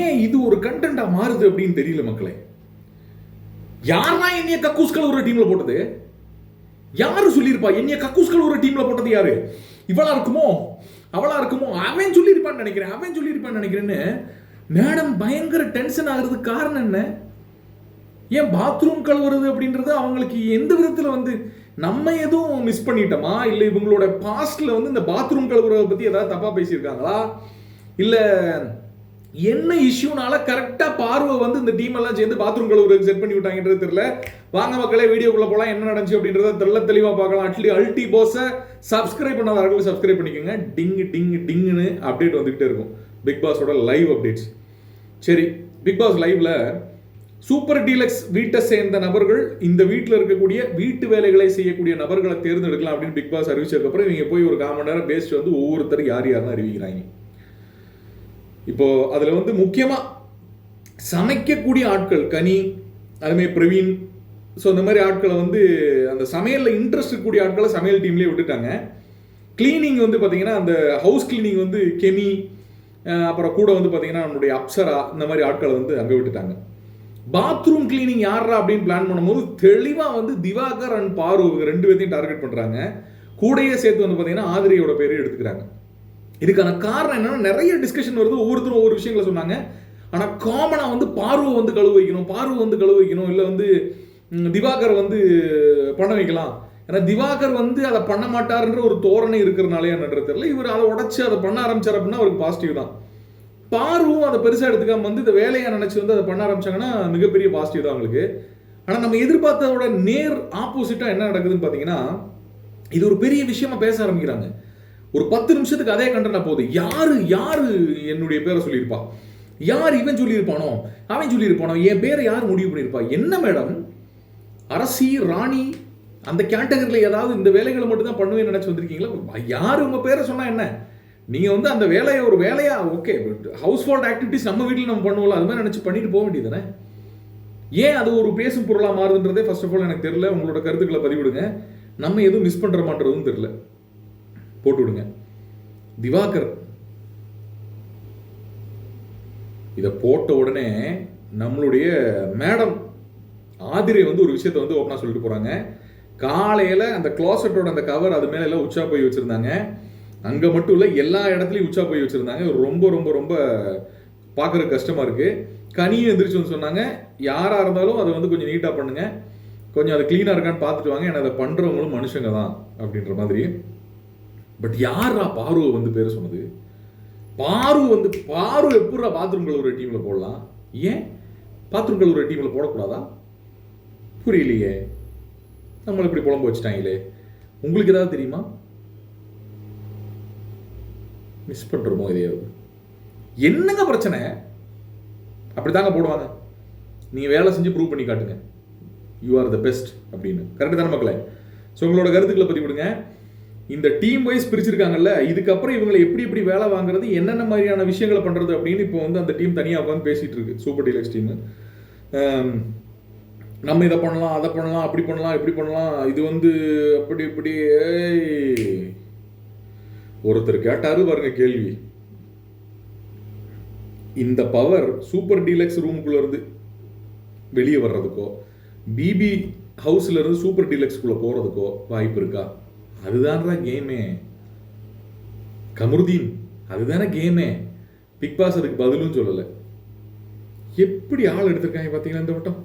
ஏன் இது ஒரு கண்டென்ட்டா மாறுது அப்படின்னு தெரியல மக்களே. யாரா என்னைய கக்கூஸ் கழுவுற டீம்ல போட்டது? யாரு சொல்லியிருப்பா? என்னைய கக்கூஸ் கழுவுற டீம்ல போட்டது யாரு? இவளா இருக்குமோ அவளா இருக்குமோ? அவன் சொல்லியிருப்பான்னு நினைக்கிறேன்னு மேடம் பயங்கர டென்ஷன் ஆகுறதுக்கு காரணம் என்ன? ஏன் பாத்ரூம் கழுவுறது அப்படின்றது அவங்களுக்கு எந்த விதத்தில் வந்து நம்ம எதுவும் மிஸ் பண்ணிட்டோமா? இல்லை இவங்களோட பாஸ்ட்ல வந்து இந்த பாத்ரூம் கழுவுறதை பற்றி ஏதாவது தப்பாக பேசியிருக்காங்களா? இல்லை என்ன இஷ்யூனால கரெக்டாக பார்வை வந்து இந்த டீம் எல்லாம் சேர்ந்து பாத்ரூம் கழுவுறதுக்கு செட் பண்ணி விட்டாங்கன்றது தெரியல. வாங்க மக்களே, வீடியோக்குள்ள போகலாம். என்ன நடந்துச்சு அப்படின்றத தெளிவாக பார்க்கலாம். அல்டி பாஸை சப்ஸ்கிரைப் பண்ணாதவர்கள் சப்ஸ்கிரைப் பண்ணிக்கோங்க. டிங்குன்னு அப்டேட் வந்துகிட்டே இருக்கும். பிக் பாஸோட லைவ் அப்டேட்ஸ். சரி, பிக் பாஸ் லைவ்ல சூப்பர் டீலக்ஸ் வீட்டை சேர்ந்த நபர்கள் இந்த வீட்டில் இருக்கக்கூடிய வீட்டு வேலைகளை செய்யக்கூடிய நபர்களை தேர்ந்தெடுக்கலாம் அப்படின்னு பிக் பாஸ் அறிவிச்சதுக்கப்புறம் இவங்க போய் ஒரு 1/4 மணி நேரம் பேசிட்டு வந்து ஒவ்வொருத்தர் யார் யாருன்னு அறிவிக்கிறாங்க. இப்போ அதில் வந்து முக்கியமாக சமைக்கக்கூடிய ஆட்கள், கனி, அதுமாதிரி பிரவீன், ஸோ இந்த மாதிரி ஆட்களை வந்து அந்த சமையலில் இன்ட்ரெஸ்ட் இருக்கக்கூடிய ஆட்களை சமையல் டீம்லேயே விட்டுட்டாங்க. கிளீனிங் வந்து பார்த்தீங்கன்னா அந்த ஹவுஸ் கிளீனிங் வந்து கெமி, அப்புறம் கூட வந்து பார்த்தீங்கன்னா நம்மளுடைய அப்சரா, இந்த மாதிரி ஆட்களை வந்து அங்கே விட்டுட்டாங்க. பாத்ரூம் கிளீனிங் யாரா அப்படின்னு பிளான் பண்ணும்போது தெளிவாக வந்து திவாகர் அண்ட் பாரு 2 பேர்த்தையும் டார்கெட் பண்ணுறாங்க. கூடையே சேர்த்து வந்து பார்த்தீங்கன்னா ஆதிரியோட பேரே எடுத்துக்கிறாங்க. இதுக்கான காரணம் என்னன்னா நிறைய டிஸ்கஷன் வருது, ஒவ்வொருத்தரும் ஒவ்வொரு விஷயங்களை சொன்னாங்க. ஆனால் காமனாக வந்து பார்வை வந்து கழுவ வைக்கணும், இல்லை வந்து திவாகர் வந்து பண்ண வைக்கலாம். ஏன்னா திவாகர் வந்து அதை பண்ண மாட்டாருன்ற ஒரு தோரணை இருக்கிறனாலே என்னன்றது தெரியல. இவர் அதை உடச்சி அதை பண்ண ஆரம்பிச்சார் அப்படின்னா அவருக்கு பாசிட்டிவ் தான். பார்வும் அதை பெருசாக எடுத்துக்காம வந்து இந்த வேலையை நினச்சி வந்து அதை பண்ண ஆரம்பிச்சாங்கன்னா மிகப்பெரிய பாசிட்டிவ் தான் அவங்களுக்கு. ஆனால் நம்ம எதிர்பார்த்ததோட நேர் ஆப்போசிட்டாக என்ன நடக்குதுன்னு பார்த்தீங்கன்னா, இது ஒரு பெரிய விஷயமா பேச ஆரம்பிக்கிறாங்க. ஒரு 10 நிமிஷத்துக்கு அதே கண்டனா போகுது. யாரு என்னுடைய பேரை சொல்லியிருப்பா, யார் இவன் சொல்லியிருப்பானோ, அவன் சொல்லியிருப்பானோ, என் பேரை யார் முடிவு பண்ணியிருப்பா? என்ன மேடம், அரசி ராணி அந்த கேட்டகரியில் ஏதாவது இந்த வேலைகளை மட்டும் தான் பண்ணுவேன்னு நினச்சி வந்திருக்கீங்களா? யார் உங்கள் பேரை சொன்னால் என்ன? நீங்கள் வந்து அந்த வேலையை ஒரு வேலையா, ஓகே, ஹவுஸ் ஹோல்ட் ஆக்டிவிட்டிஸ் நம்ம வீட்டில் நம்ம பண்ணுவோம்ல, அது மாதிரி நினச்சி பண்ணிட்டு போக வேண்டியதுதானே? ஏன் அது ஒரு பேசும் பொருளாக மாறுதுன்றதே ஃபர்ஸ்ட் ஆஃப் ஆல் எனக்கு தெரியல. உங்களோட கருத்துக்களை பதிவிடுங்க. நம்ம எதுவும் மிஸ் பண்ணுற மாட்டதும் தெரியல, போட்டு விடுங்க. திவாகர் இதை போட்ட உடனே நம்மளுடைய மேடம் ஆதிரை வந்து ஒரு விஷயத்தை வந்து ஓப்பனாக சொல்லிட்டு போகிறாங்க. காலையில் அந்த க்ளாசட்டோட அந்த கவர் அது மேலே எல்லாம் உச்சா போய் வச்சுருந்தாங்க. அங்கே மட்டும் இல்லை, எல்லா இடத்துலையும் உச்சா போய் வச்சுருந்தாங்க. ரொம்ப ரொம்ப ரொம்ப பார்க்குறதுக்கு கஷ்டமாக இருக்குது. கனியும் எந்திரிச்சு வந்து சொன்னாங்க, யாராக இருந்தாலும் அதை வந்து கொஞ்சம் நீட்டாக பண்ணுங்கள், கொஞ்சம் அது க்ளீனாக இருக்கான்னு பார்த்துட்டு வாங்க, ஏன்னா அதை பண்ணுறவங்களும் மனுஷங்க தான் அப்படின்ற மாதிரி. பட் யாரா பார்வை வந்து பேர் சொன்னது? பாரு எப்படா பாத்ரூம் கழுவுற டீமில் போடலாம்? ஏன் பாத்ரூம் கழுவுற டீமில் போடக்கூடாதா? புரியலையே. நம்மளை இப்படி புலம்பு வச்சுட்டாங்களே. உங்களுக்கு ஏதாவது தெரியுமா? மிஸ் பண்ணுறோமோ எதையாவது? என்னங்க பிரச்சனை? அப்படித்தாங்க போடுவாங்க. நீங்கள் வேலை செஞ்சு ப்ரூவ் பண்ணி காட்டுங்க, யூ ஆர் த பெஸ்ட் அப்படின்னு. கரெக்டு தானே மக்களே? ஸோ உங்களோட கருத்துக்களை பற்றி விடுங்க. இந்த டீம் வைஸ் பிரிச்சிருக்காங்கல்ல, இதுக்கப்புறம் இவங்களை எப்படி வேலை வாங்குறது, என்னென்ன மாதிரியான விஷயங்களை பண்ணுறது அப்படின்னு இப்போ வந்து அந்த டீம் தனியாக உட்காந்து பேசிகிட்டு இருக்கு. சூப்பர் டீலக்ஸ் டீமு நம்ம இதை பண்ணலாம், அதை பண்ணலாம், அப்படி பண்ணலாம், இப்படி பண்ணலாம், இது வந்து அப்படி இப்படி. ஒருத்தர் கேட்டாரு பாருங்க கேள்வி, இந்த பவர் சூப்பர் டீலக்ஸ் ரூமுக்குள்ள இருந்து வெளியே வர்றதுக்கோ, பிபி ஹவுஸ்ல இருந்து சூப்பர் டீலக்ஸ்குள்ள போறதுக்கோ வாய்ப்பு இருக்கா? அதுதான்டா கேமே கமருதீன், அதுதானே கேமே. பிக் பாஸ் அதுக்கு பதிலும் சொல்லலை. எப்படி ஆள் எடுத்திருக்காங்க பார்த்தீங்களா இந்த வட்டம்?